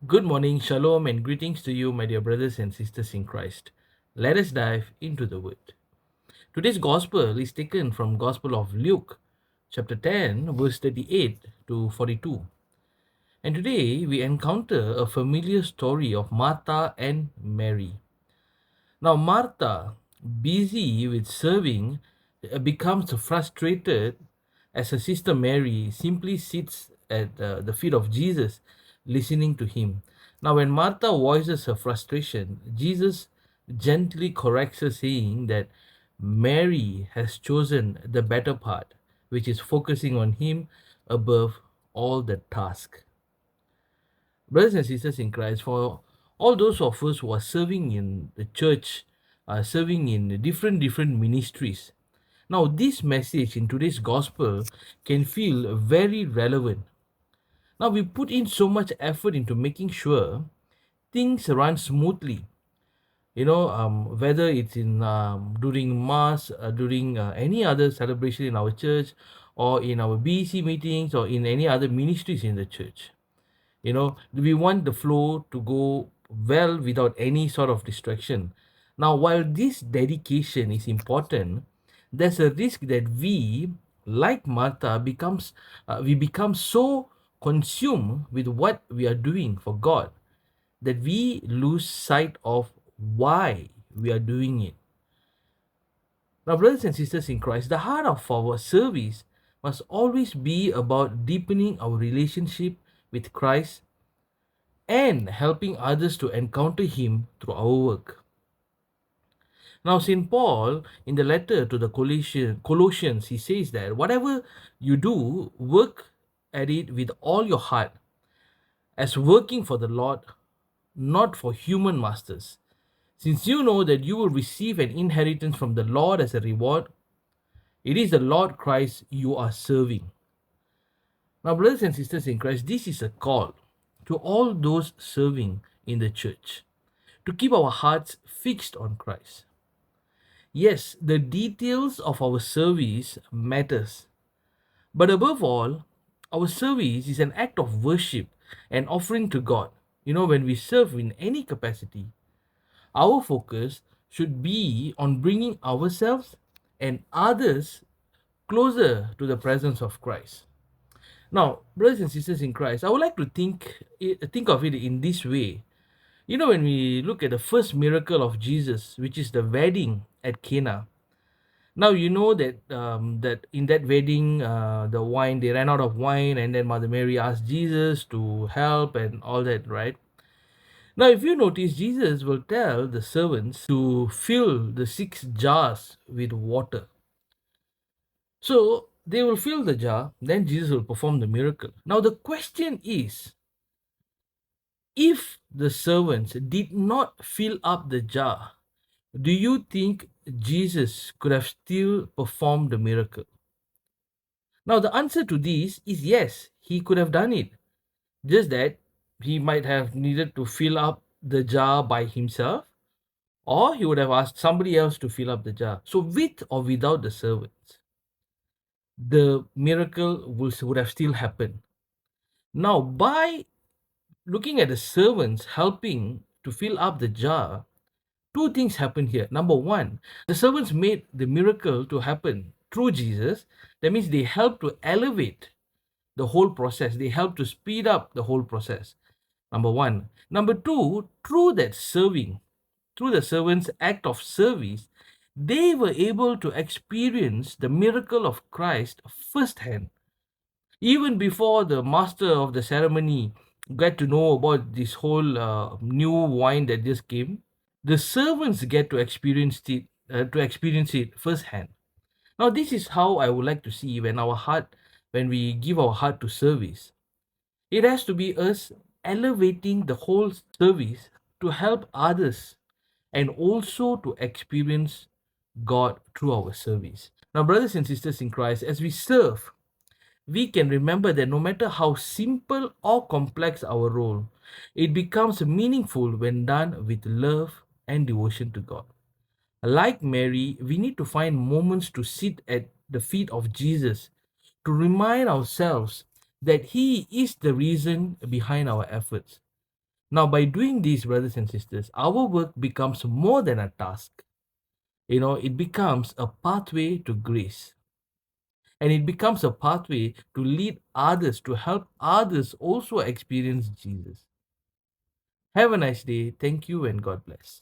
Good morning, shalom, and greetings to you, my dear brothers and sisters in Christ. Let us dive into the word. Today's gospel is taken from Gospel of Luke, chapter 10, verse 38 to 42. And today we encounter a familiar story of Martha and Mary. Now, Martha, busy with serving, becomes frustrated as her sister Mary simply sits at the feet of Jesus, listening to him. Now, when Martha voices her frustration, Jesus gently corrects her, saying that Mary has chosen the better part, which is focusing on him above all the task. Brothers and sisters in Christ, for all those of us who are serving in the church, serving in different ministries. Now, this message in today's gospel can feel very relevant. Now, we put in so much effort into making sure things run smoothly. Whether it's in during mass, during any other celebration in our church, or in our BEC meetings, or in any other ministries in the church. We want the flow to go well without any sort of distraction. Now, while this dedication is important, there's a risk that we, like Martha, we become so consumed with what we are doing for God that we lose sight of why we are doing it. Now, brothers and sisters in Christ, the heart of our service must always be about deepening our relationship with Christ and helping others to encounter Him through our work. Now, St. Paul, in the letter to the Colossians, he says that whatever you do, work at it with all your heart, as working for the Lord, not for human masters. Since you know that you will receive an inheritance from the Lord as a reward, it is the Lord Christ you are serving. Now, brothers and sisters in Christ, this is a call to all those serving in the church to keep our hearts fixed on Christ. Yes, the details of our service matters, but above all, our service is an act of worship and offering to God. When we serve in any capacity, our focus should be on bringing ourselves and others closer to the presence of Christ. Now, brothers and sisters in Christ, I would like to think of it in this way. When we look at the first miracle of Jesus, which is the wedding at Cana. Now that in that wedding, the wine they ran out of wine, and then Mother Mary asked Jesus to help and all that, right? Now, if you notice, Jesus will tell the servants to fill the 6 jars with water. So they will fill the jar, then Jesus will perform the miracle. Now the question is, if the servants did not fill up the jar, do you think Jesus could have still performed the miracle? Now, the answer to this is yes, he could have done it. Just that he might have needed to fill up the jar by himself, or he would have asked somebody else to fill up the jar. So, with or without the servants, the miracle would have still happened. Now, by looking at the servants helping to fill up the jar, two things happen here. Number one, the servants made the miracle to happen through Jesus. That means they helped to elevate the whole process, they help to speed up the whole process. Number one. Number two, through that serving, through the servants' act of service, they were able to experience the miracle of Christ firsthand. Even before the master of the ceremony got to know about this whole new wine that just came, the servants get to experience it firsthand. Now, this is how I would like to see when we give our heart to service. It has to be us elevating the whole service to help others and also to experience God through our service. Now, brothers and sisters in Christ, as we serve, we can remember that no matter how simple or complex our role, it becomes meaningful when done with love and devotion to God. Like Mary, we need to find moments to sit at the feet of Jesus to remind ourselves that He is the reason behind our efforts. Now, by doing these, brothers and sisters, our work becomes more than a task. It becomes a pathway to grace. And it becomes a pathway to lead others, to help others also experience Jesus. Have a nice day. Thank you and God bless.